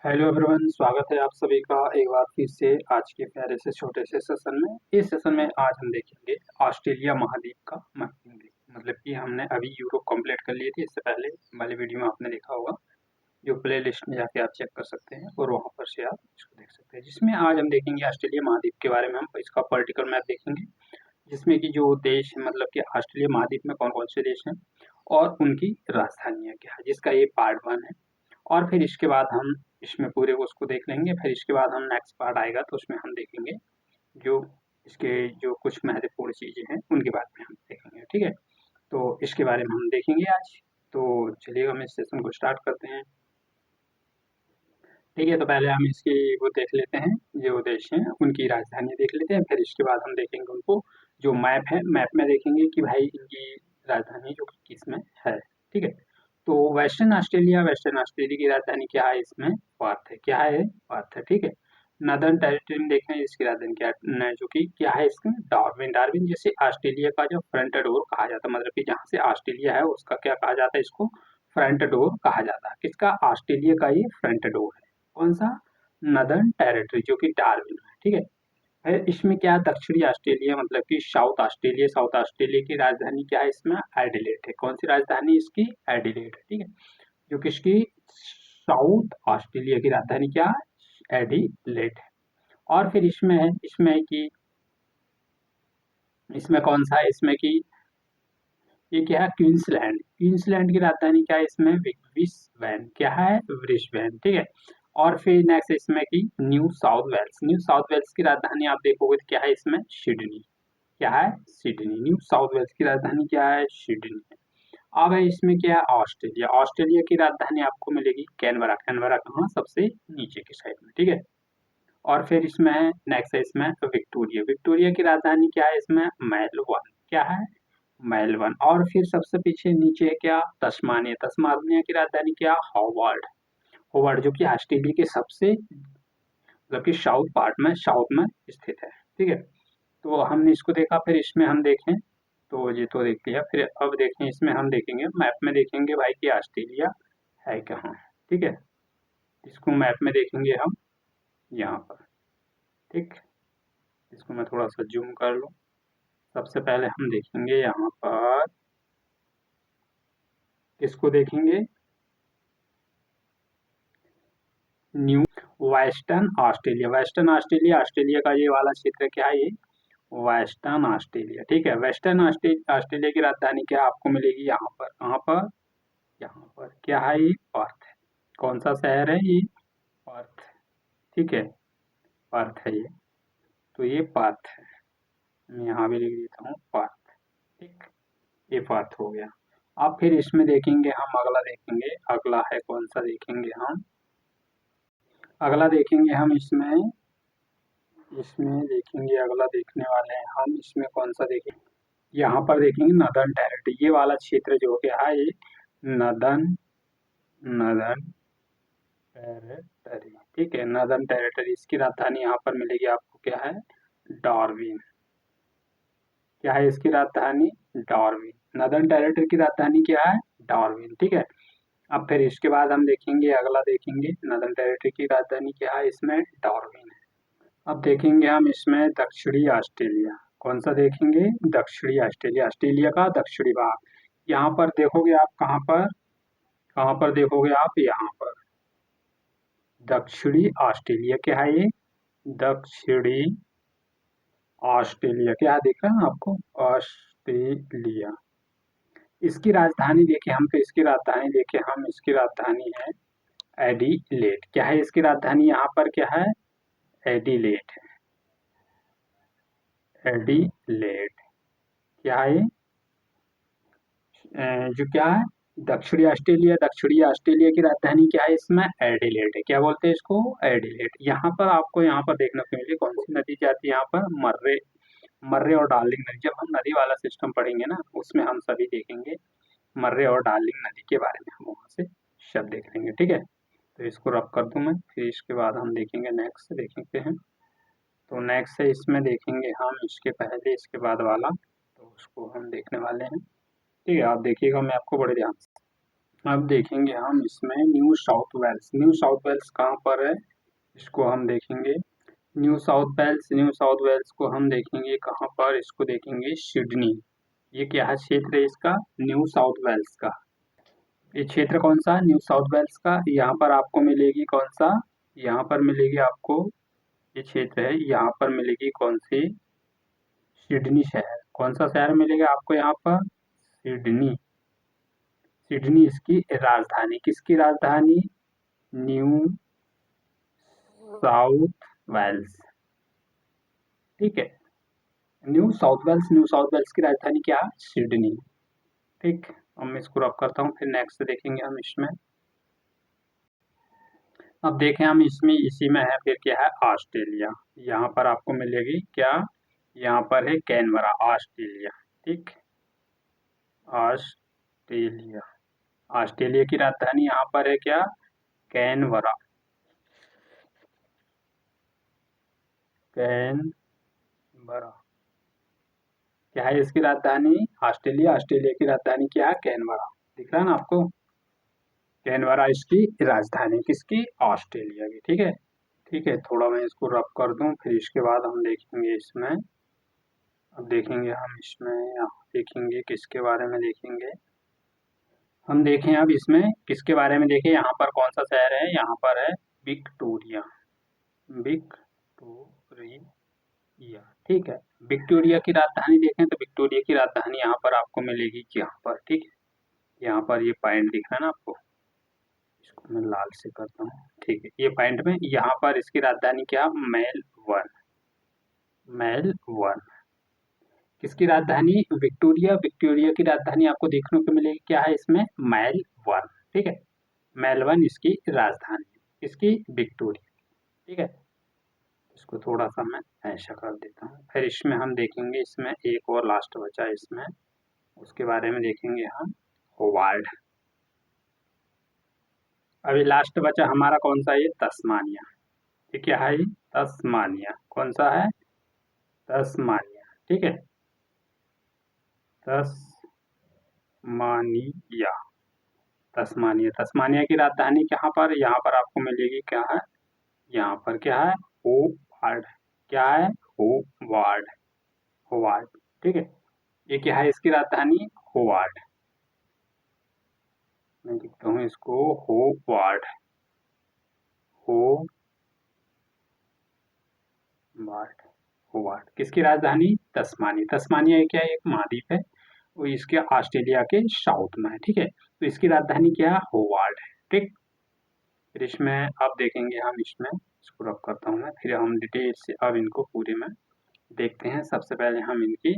Hello everyone, स्वागत है आप सभी का एक बार फिर से आज के प्यारे से छोटे से सेशन में। इस सेशन में आज हम देखेंगे ऑस्ट्रेलिया महाद्वीप का मैपिंग। मतलब कि हमने अभी यूरोप कंप्लीट कर लिए थे, इससे पहले वाले वीडियो में आपने देखा होगा, जो प्ले लिस्ट में जाके आप चेक कर सकते हैं और वहाँ पर से आप इसको देख सकते हैं। जिसमें आज हम देखेंगे ऑस्ट्रेलिया महाद्वीप के बारे में, हम इसका पॉलिटिकल मैप देखेंगे, जिसमें कि जो देश है, मतलब कि ऑस्ट्रेलिया महाद्वीप में कौन कौन से देश हैं और उनकी राजधानियाँ क्या है, जिसका ये पार्ट 1 है। और फिर इसके बाद हम इसमें पूरे उसको देख लेंगे। फिर इसके बाद हम नेक्स्ट पार्ट आएगा तो उसमें हम देखेंगे जो इसके जो कुछ महत्वपूर्ण चीज़ें हैं उनके बारे में हम देखेंगे। ठीक है, तो इसके बारे में हम देखेंगे आज। तो चलिए हम इस सेशन को स्टार्ट करते हैं। ठीक है, तो पहले हम इसकी वो देख लेते हैं, जो देश हैं उनकी राजधानी देख लेते हैं। फिर इसके बाद हम देखेंगे उनको, जो मैप है मैप में देखेंगे कि भाई इनकी राजधानी जो किस में है। ठीक है, तो वेस्टर्न ऑस्ट्रेलिया की राजधानी क्या है, इसमें पर्थ है। क्या है? पर्थ है। ठीक है, नॉर्दर्न टेरिटरी में देखें इसकी राजधानी क्या है, जो कि क्या है इसमें, डार्विन। डार्विन जैसे ऑस्ट्रेलिया का जो फ्रंट डोर कहा जाता है, मतलब कि जहाँ से ऑस्ट्रेलिया है उसका क्या कहा जाता है, इसको फ्रंट डोर कहा जाता है। किसका? ऑस्ट्रेलिया का ये फ्रंट डोर है। कौन सा? नदर्न टेरिटरी, जो कि डार्विन है। ठीक है, फिर इसमें क्या, दक्षिणी ऑस्ट्रेलिया, मतलब कि साउथ ऑस्ट्रेलिया की राजधानी क्या है इसमें, एडिलेड है। कौन सी राजधानी इसकी? एडिलेड है। ठीक है, जो किसकी? साउथ ऑस्ट्रेलिया की राजधानी क्या है? एडिलेड है। और फिर इसमें है, इसमें कि इसमें कौन सा है, इसमें कि ये क्या है, क्वींसलैंड। क्वींसलैंड की राजधानी क्या है इसमें? ब्रिस्बेन। क्या है? ब्रिस्बेन। ठीक है, और फिर नेक्स्ट इसमें की New South Wales. New South Wales की राजधानी आप देखोगे तो क्या है इसमें? सिडनी। क्या है? सिडनी। न्यू साउथ वेल्स की राजधानी क्या है? सिडनी है। अब है इसमें क्या है, ऑस्ट्रेलिया। ऑस्ट्रेलिया की राजधानी आपको मिलेगी कैनबरा। कैनबरा कहाँ? सबसे नीचे की साइड में। ठीक है, और फिर इसमें है नेक्स्ट है इसमें विक्टोरिया। विक्टोरिया की राजधानी क्या है इसमें? मेलबर्न। क्या है? मेलबर्न। और फिर सबसे पीछे नीचे है क्या? तस्मानिया। तस्मानिया की राजधानी क्या? होबार्ट। होबार्ट, जो कि ऑस्ट्रेलिया के सबसे, मतलब कि साउथ पार्ट में, साउथ में स्थित है। ठीक है, तो हमने इसको देखा। फिर इसमें हम देखें तो ये तो देख लिया। फिर अब देखें, इसमें हम देखेंगे मैप में, देखेंगे भाई कि ऑस्ट्रेलिया है कहाँ। ठीक है, इसको मैप में देखेंगे हम यहाँ पर। ठीक, इसको मैं थोड़ा सा जूम कर लूँ। सबसे पहले हम देखेंगे यहाँ पर, किसको देखेंगे? New western Australia. Western Australia, Australia का ये वाला क्षेत्र क्या है, ये वेस्टर्न ऑस्ट्रेलिया। ठीक है, वेस्टर्न ऑस्ट्रेलिया की राजधानी क्या आपको मिलेगी यहाँ पर? कहाँ पर? यहाँ पर। क्या है ये? पर्थ है। कौन सा शहर है ये? पर्थ। ठीक है, पर्थ है ये। तो ये पर्थ है, मैं यहाँ भी लिख देता हूँ पर्थ। ठीक, ये पर्थ हो गया। अब फिर इसमें देखेंगे हम, अगला देखेंगे, अगला है कौन सा देखेंगे हम, अगला देखेंगे हम इसमें, इसमें देखेंगे, अगला देखने वाले हैं हम इसमें कौन सा देखेंगे, यहाँ पर देखेंगे नदर्न टेरिटरी। ये वाला क्षेत्र जो क्या है, ये नदर्न नदर्न टेरिटरी। ठीक है, नदर्न टेरिटरी, इसकी राजधानी यहाँ पर मिलेगी आपको, क्या है? डार्विन। क्या है इसकी राजधानी? डार्विन। नदर्न टेरिटरी की राजधानी क्या है? डार्विन। ठीक है, अब फिर इसके बाद हम देखेंगे, अगला देखेंगे, नदर्न टेरिटरी की राजधानी क्या है इसमें? डार्विन है। अब देखेंगे हम इसमें दक्षिणी ऑस्ट्रेलिया। कौन सा देखेंगे? दक्षिणी ऑस्ट्रेलिया। ऑस्ट्रेलिया का दक्षिणी भाग। यहाँ पर देखोगे आप, कहाँ पर? कहाँ पर देखोगे आप? यहाँ पर। दक्षिणी ऑस्ट्रेलिया क्या है ये? दक्षिणी ऑस्ट्रेलिया। क्या दिख रहा है आपको? ऑस्ट्रेलिया। इसकी राजधानी देखे हम, तो इसकी राजधानी देखे हम, इसकी राजधानी है एडिलेड। क्या है इसकी राजधानी यहाँ पर? क्या है? एडिलेड है। एडिलेड। क्या है? जो क्या है, दक्षिणी ऑस्ट्रेलिया। दक्षिणी ऑस्ट्रेलिया की राजधानी क्या है इसमें? एडिलेड है। क्या बोलते हैं इसको? एडिलेड। यहाँ पर आपको, यहाँ पर देखने को मिलेगी कौन सी नदी जाती है यहाँ पर? मर्रे। मर्रे और डार्लिंग नदी। जब हम नदी वाला सिस्टम पढ़ेंगे ना, उसमें हम सभी देखेंगे मर्रे और डार्लिंग नदी के बारे में, हम वहाँ से शब्द देख लेंगे। ठीक है, तो इसको रब कर दूं मैं। फिर इसके बाद हम देखेंगे नेक्स्ट, देखेंगे हैं। तो नेक्स्ट है, इसमें देखेंगे हम इसके पहले इसके बाद वाला, तो उसको हम देखने वाले हैं। ठीक है, आप देखिएगा मैं आपको बड़े ध्यान से। अब देखेंगे हम इसमें New South Wales. New South Wales कहाँ पर है, इसको हम देखेंगे। न्यू साउथ वेल्स को हम देखेंगे कहाँ पर, इसको देखेंगे सिडनी। ये क्या है, क्षेत्र है इसका, न्यू साउथ वेल्स का। ये क्षेत्र कौन सा, न्यू साउथ वेल्स का। यहाँ पर आपको मिलेगी कौन सा, यहाँ पर मिलेगी आपको, ये क्षेत्र है, यहाँ पर मिलेगी कौन सी, सिडनी शहर। कौन सा शहर मिलेगा आपको यहाँ पर, सिडनी। सिडनी इसकी राजधानी, किसकी राजधानी, न्यू साउथ वेल्स, ठीक है। न्यू साउथ वेल्स की राजधानी क्या है, सिडनी, ठीक। अब मैं इसको रब करता हूँ, फिर नेक्स्ट देखेंगे हम इसमें। अब देखें हम इसमें, इसी में है फिर क्या है, ऑस्ट्रेलिया। यहाँ पर आपको मिलेगी क्या, यहाँ पर है कैनबरा, ऑस्ट्रेलिया, ठीक। ऑस्ट्रेलिया, ऑस्ट्रेलिया की राजधानी यहाँ पर है क्या, कैनबरा, कैनबरा क्या है इसकी राजधानी, ऑस्ट्रेलिया की राजधानी क्या है, कैनबरा। दिख रहा है ना आपको, कैनबरा इसकी राजधानी, किसकी, ऑस्ट्रेलिया की, ठीक है। ठीक है, थोड़ा मैं इसको रब कर दूं, फिर इसके बाद हम देखेंगे इसमें। अब देखेंगे हम इसमें, यहाँ देखेंगे किसके बारे में देखेंगे, हम देखें अब इसमें किसके बारे में देखें। यहाँ पर कौन सा शहर है, यहाँ पर है विक्टोरिया, विक्टोरिया, ठीक है। विक्टोरिया की राजधानी देखें तो विक्टोरिया की राजधानी यहाँ पर आपको मिलेगी, यहाँ पर, ठीक है। यहाँ पर ये पॉइंट दिख रहा है ना आपको, इसको मैं लाल से करता हूँ, ठीक है। ये पॉइंट में यहाँ पर इसकी राजधानी क्या, मेलबर्न, मेलबर्न। किसकी राजधानी, विक्टोरिया, विक्टोरिया की राजधानी आपको देखने को मिलेगी क्या है इसमें, मेलबर्न, ठीक है। मेलबर्न इसकी राजधानी, इसकी विक्टोरिया, ठीक है। इसको थोड़ा सा मैं ऐसा कर देता हूँ, फिर इसमें हम देखेंगे, इसमें एक और लास्ट बचा इसमें, उसके बारे में देखेंगे हम, होवार्ड। अभी लास्ट बचा हमारा कौन सा, ये तस्मानिया, ये क्या है, ये तस्मानिया, कौन सा है, तस्मानिया, ठीक है। तस्मानिया, तस्मानिया, तस्मानिया की राजधानी कहाँ पर, यहाँ पर आपको मिलेगी क्या है, यहाँ पर क्या है, होवार्ड, क्या है, होवार्ड, होवार्ड, ठीक है। ये क्या है इसकी राजधानी, होवार्ड, मैं लिखता हूँ इसको, होवार्ड, होवार्ड, होवार्ड। किसकी राजधानी, तस्मानिया। तस्मानिया क्या है, एक महाद्वीप है, वो इसके ऑस्ट्रेलिया के साउथ में है, ठीक है। तो इसकी राजधानी क्या है, होवार्ड है, ठीक। फिर इसमें अब देखेंगे हम, इसमें इसको रब करता हूँ मैं, फिर हम डिटेल से अब इनको पूरे में देखते हैं। सबसे पहले हम इनकी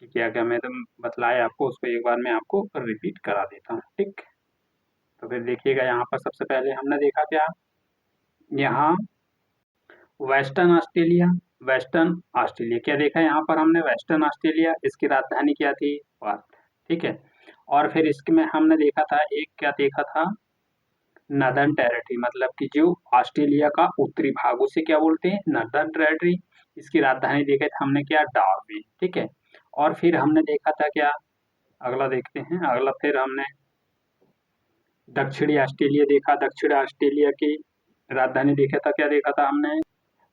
कि क्या क्या मैं तो बतलाया आपको, उसको एक बार मैं आपको रिपीट करा देता हूँ, ठीक। तो फिर देखिएगा, यहाँ पर सबसे पहले हमने देखा क्या, यहाँ वेस्टर्न ऑस्ट्रेलिया, वेस्टर्न ऑस्ट्रेलिया क्या देखा यहाँ पर हमने, वेस्टर्न ऑस्ट्रेलिया, इसकी राजधानी क्या थी, पर्थ, ठीक है। और फिर इसमें हमने देखा था, एक क्या देखा था, नॉर्दर्न टेरिटरी, मतलब कि जो ऑस्ट्रेलिया का उत्तरी भाग, उसे क्या बोलते हैं, नॉर्दर्न टेरिटरी। इसकी राजधानी देखा था हमने क्या, डार्विन, ठीक है। और फिर हमने देखा था क्या, अगला देखते हैं, अगला फिर हमने दक्षिणी ऑस्ट्रेलिया देखा, दक्षिण ऑस्ट्रेलिया की राजधानी देखा था, क्या देखा था हमने,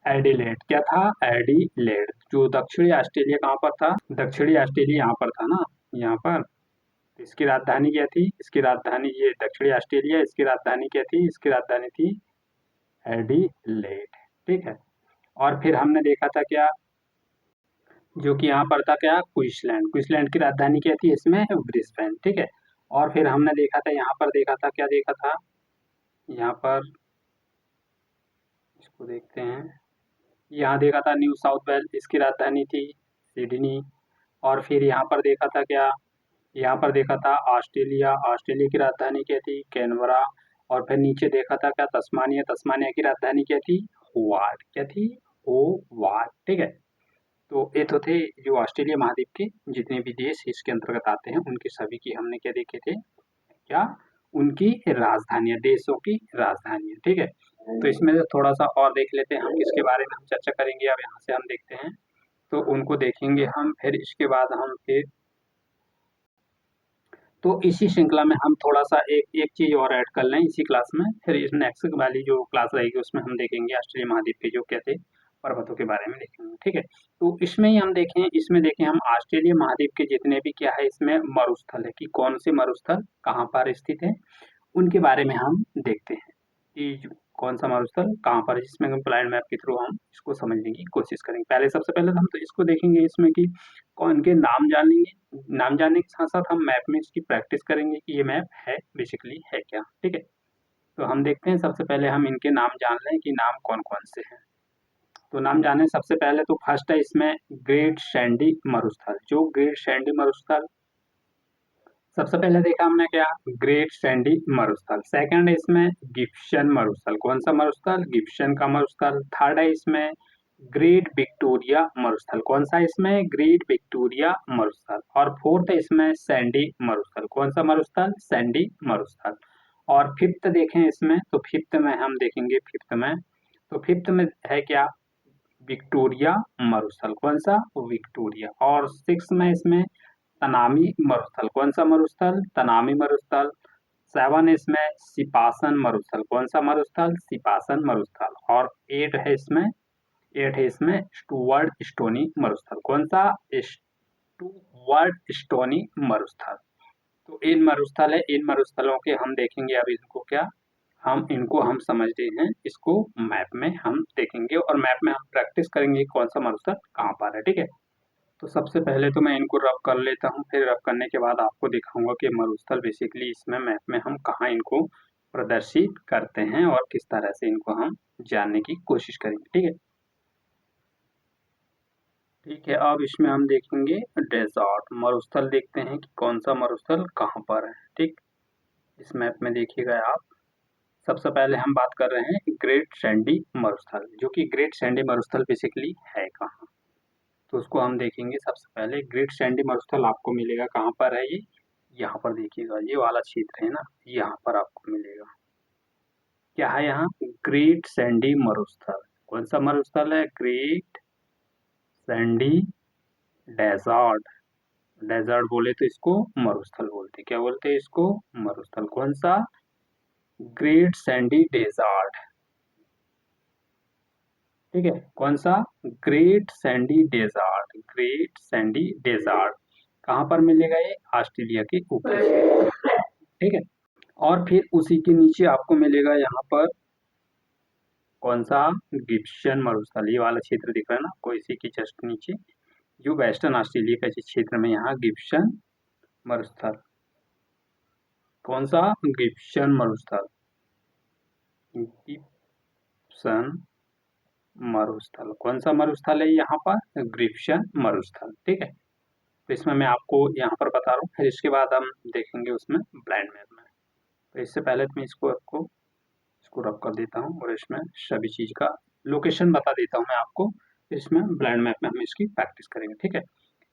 एडिलेड, क्या था, एडिलेड। जो दक्षिणी ऑस्ट्रेलिया कहाँ पर था, दक्षिणी ऑस्ट्रेलिया यहाँ पर था ना, यहाँ पर। इसकी राजधानी क्या थी, इसकी राजधानी, ये दक्षिणी ऑस्ट्रेलिया, इसकी राजधानी क्या थी, इसकी राजधानी थी एडिलेड, ठीक है। और फिर हमने देखा था क्या, जो कि यहाँ पर था क्या, क्वींसलैंड, क्वींसलैंड की राजधानी क्या थी इसमें, ब्रिस्बेन, ठीक है। और फिर हमने देखा था, यहाँ पर देखा था, क्या देखा था, यहाँ पर इसको देखते हैं, यहाँ देखा था न्यू साउथ वेल्स, इसकी राजधानी थी सिडनी। और फिर यहाँ पर देखा था क्या, यहाँ पर देखा था ऑस्ट्रेलिया, ऑस्ट्रेलिया की राजधानी क्या थी, कैनबरा। और फिर नीचे देखा था क्या, तस्मानिया, तस्मानिया की राजधानी क्या थी, होवार्ड, क्या थी, होवार्ड, ठीक है। तो ये तो थे जो ऑस्ट्रेलिया महाद्वीप के जितने भी देश इसके अंतर्गत आते हैं, उनके सभी की हमने क्या देखे थे, क्या, उनकी राजधानियां, देशों की राजधानियां, ठीक है। तो इसमें से थोड़ा सा और देख लेते हैं हम, किसके बारे में हम चर्चा करेंगे, अब यहाँ से हम देखते हैं, तो उनको देखेंगे हम, फिर इसके बाद हम फिर तो इसी श्रृंखला में हम थोड़ा सा एक एक चीज और ऐड कर लें इसी क्लास में, फिर इस नेक्स्ट वाली जो क्लास रहेगी उसमें हम देखेंगे ऑस्ट्रेलिया महाद्वीप के जो क्या थे पर्वतों के बारे में देखेंगे, ठीक है। तो इसमें ही हम देखें, इसमें देखें हम ऑस्ट्रेलिया महाद्वीप के जितने भी क्या है इसमें मरुस्थल है कि कौन से मरुस्थल कहाँ पर स्थित है, उनके बारे में हम देखते हैं कि कौन सा मरुस्थल कहाँ पर है, जिसमें हम प्लान मैप के थ्रू हम इसको समझने की कोशिश करेंगे। पहले सबसे पहले तो हम तो इसको देखेंगे इसमें कि कौन के नाम जान लेंगे, नाम जानने के साथ साथ हम मैप में इसकी प्रैक्टिस करेंगे कि ये मैप है बेसिकली है क्या, ठीक है। तो हम देखते हैं सबसे पहले हम इनके नाम जान लें कि नाम कौन कौन से हैं। तो नाम जाने सबसे पहले तो फर्स्ट है इसमें ग्रेट सैंडी मरुस्थल, जो ग्रेट सैंडी मरुस्थल सबसे पहले देखा हमने क्या, ग्रेट सैंडी मरुस्थल। सेकंड है इसमें गिब्सन मरुस्थल, कौन सा मरुस्थल, गिब्सन का मरुस्थल। थर्ड है इसमें ग्रेट विक्टोरिया मरुस्थल, कौन सा इसमें, ग्रेट विक्टोरिया मरुस्थल। और फोर्थ है इसमें सैंडी मरुस्थल, कौन सा मरुस्थल, सैंडी मरुस्थल। और फिफ्थ देखें इसमें, तो फिफ्थ में हम देखेंगे, फिफ्थ में तो फिफ्थ में है क्या, विक्टोरिया मरुस्थल, कौन सा, विक्टोरिया। और सिक्स में इसमें तनामी मरुस्थल, कौन सा मरुस्थल, तनामी मरुस्थल। सेवन इसमें सिपासन मरुस्थल, कौन सा मरुस्थल, सिपासन मरुस्थल। और एट है इसमें स्टुअर्ट स्टोनी मरुस्थल, कौन सा, स्टुअर्ट स्टोनी मरुस्थल। तो इन मरुस्थल है, इन मरुस्थलों के हम देखेंगे अब इनको क्या, हम समझ रहे हैं, इसको मैप में हम देखेंगे और मैप में हम प्रैक्टिस करेंगे कौन सा मरुस्थल कहाँ पर है, ठीक है। तो सबसे पहले तो मैं इनको रब कर लेता हूँ, फिर रब करने के बाद आपको दिखाऊंगा कि मरुस्थल बेसिकली इसमें मैप में हम कहाँ इनको प्रदर्शित करते हैं और किस तरह से इनको हम जानने की कोशिश करेंगे, ठीक है। ठीक है, अब इसमें हम देखेंगे डेजर्ट मरुस्थल, देखते हैं कि कौन सा मरुस्थल कहाँ पर है, ठीक। इस मैप में देखिएगा आप, सबसे पहले हम बात कर रहे हैं ग्रेट सैंडी मरुस्थल, जो कि ग्रेट सैंडी मरुस्थल बेसिकली है कहाँ, तो उसको हम देखेंगे। सबसे पहले ग्रेट सैंडी मरुस्थल आपको मिलेगा कहाँ पर है, ये यहाँ पर देखिएगा, ये वाला क्षेत्र है ना, यहाँ पर आपको मिलेगा, क्या है यहाँ, ग्रेट सैंडी मरुस्थल। कौन सा मरुस्थल है, ग्रेट सैंडी डेजर्ट। डेजर्ट बोले तो इसको मरुस्थल बोलते, क्या बोलते हैं इसको, मरुस्थल। कौन सा, ग्रेट सैंडी डेजर्ट, ठीक है। कौन सा, Great Sandy Desert, Great Sandy Desert कहाँ पर मिलेगा, ये ऑस्ट्रेलिया के ऊपर, ठीक है। और फिर उसी के नीचे आपको मिलेगा यहाँ पर कौन सा, गिब्सन मरुस्थल, ये वाला क्षेत्र दिख रहा है ना आपको, इसी के जस्ट नीचे जो वेस्टर्न ऑस्ट्रेलिया का जिस क्षेत्र में यहाँ गिब्सन मरुस्थल, कौन सा, गिब्सन मरुस्थल, गिब्सन मरुस्थल। कौन सा मरुस्थल है यहाँ पर, गिब्सन मरुस्थल, ठीक है। तो इसमें मैं आपको यहाँ पर बता रहा हूँ, फिर इसके बाद हम देखेंगे उसमें ब्लाइंड मैप में। तो इससे पहले तो मैं इसको रब कर देता हूँ और इसमें सभी चीज़ का लोकेशन बता देता हूँ मैं आपको, इसमें ब्लाइंड मैप में हम इसकी प्रैक्टिस करेंगे, ठीक है।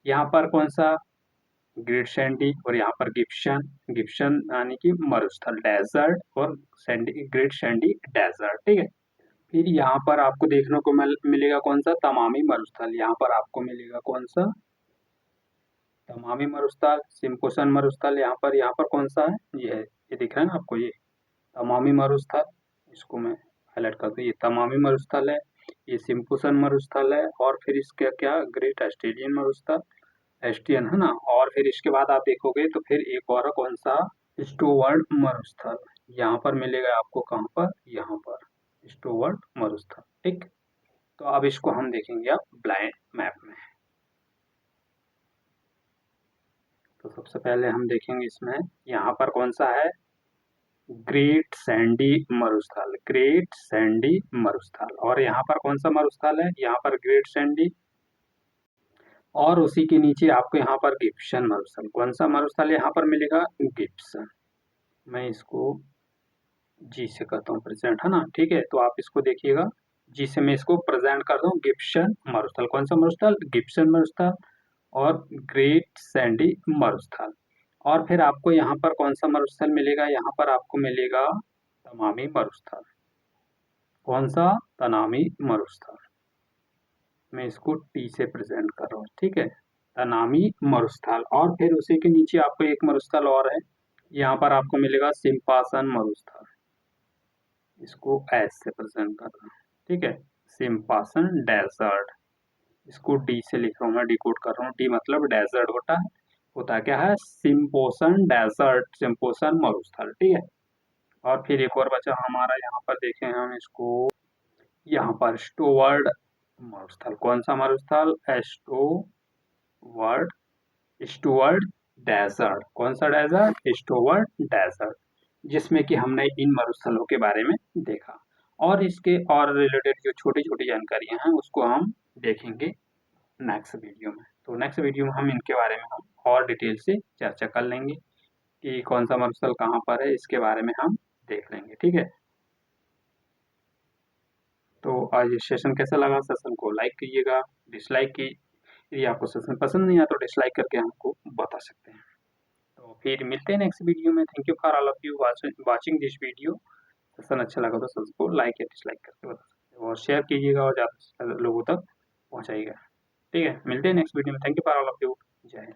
यहाँ पर कौन सा, ग्रेट सैंडी, और यहाँ पर गिब्सन, गिब्सन यानी कि मरुस्थल डेजर्ट, और सैंडी, ग्रेट सैंडी डेजर्ट, ठीक है। फिर यहाँ पर आपको देखने को मिलेगा कौन सा, तमामी मरुस्थल, यहाँ पर आपको मिलेगा कौन सा, तमामी मरुस्थल। सिम्पोसन मरुस्थल यहाँ पर कौन सा है, ये है, ये दिख रहा है ना आपको, ये तमामी मरुस्थल, इसको मैं हाईलाइट कर दूं, ये तमामी मरुस्थल है, ये सिम्पोसन मरुस्थल है, और फिर इसका क्या, ग्रेट ऑस्ट्रेलियन मरुस्थल, एस्टियन है ना। और फिर इसके बाद आप देखोगे तो फिर एक और कौन सा, स्टुअर्ट मरुस्थल, यहाँ पर मिलेगा आपको, कहाँ पर, यहाँ पर स्टुअर्ट मरुस्थल, ठीक। तो अब इसको हम देखेंगे अब ब्लाइंड मैप में। तो सबसे पहले हम देखेंगे इसमें, यहाँ पर कौन सा है, ग्रेट सैंडी मरुस्थल, ग्रेट सैंडी मरुस्थल। और यहाँ पर कौन सा मरुस्थल है, यहाँ पर ग्रेट सैंडी, और उसी के नीचे आपको यहाँ पर गिब्सन मरुस्थल, कौन सा मरुस्थल यहाँ पर मिलेगा, गिब्सन। मैं इसको जी से करता हूँ प्रेजेंट, है ना, ठीक है। तो आप इसको देखिएगा, जी से मैं इसको प्रेजेंट कर दूँ, गिब्सन मरुस्थल, कौन सा मरुस्थल, गिब्सन मरुस्थल, और ग्रेट सैंडी मरुस्थल। और फिर आपको यहाँ पर कौन सा मरुस्थल मिलेगा, यहाँ पर आपको मिलेगा तमामी मरुस्थल, कौन सा, तनामी मरुस्थल। मैं इसको टी से प्रेजेंट कर रहा हूँ, ठीक है। तनामी मरुस्थल, और फिर उसी के नीचे आपको एक मरुस्थल और है, यहाँ पर आपको मिलेगा सिम्पासन मरुस्थल, इसको एस से प्रेजेंट कर रहा हूँ, ठीक है, सिम्पासन डेजर्ट, इसको डी से लिख रहा हूँ, मैं डिकोड कर रहा हूँ, डी मतलब डेजर्ट होता क्या है, सिम्पोसन डेजर्ट, सिम्पोसन मरुस्थल, ठीक है। और फिर एक और बचा हमारा, यहाँ पर देखें हम इसको, यहाँ पर स्टोवर्ड मरुस्थल, कौन सा मरुस्थल, स्टोवर्ड, स्टुअर्ट डेजर्ट, कौन सा डेजर्ट, स्टुअर्ट डेजर्ट, जिसमें कि हमने इन मरुस्थलों के बारे में देखा, और इसके और रिलेटेड जो छोटी छोटी जानकारियां हैं उसको हम देखेंगे नेक्स्ट वीडियो में। तो नेक्स्ट वीडियो में हम इनके बारे में हम और डिटेल से चर्चा कर लेंगे कि कौन सा मरुस्थल कहाँ पर है, इसके बारे में हम देख लेंगे, ठीक है। तो आज ये सेशन कैसा लगा, सेशन को लाइक कीजिएगा, डिसलाइक की, यदि आपको सेशन पसंद नहीं आया तो डिसलाइक करके हमको बता सकते हैं। तो फिर मिलते हैं नेक्स्ट वीडियो में। Thank you for all of you watching this video. Session अच्छा लगा तो सबको लाइक या डिसलाइक करके बता सकते हैं, और शेयर कीजिएगा और ज़्यादा से ज़्यादा लोगों तक पहुँचाइएगा, ठीक है। मिलते हैं नेक्स्ट वीडियो में। Thank you for all of you. जय हिंद।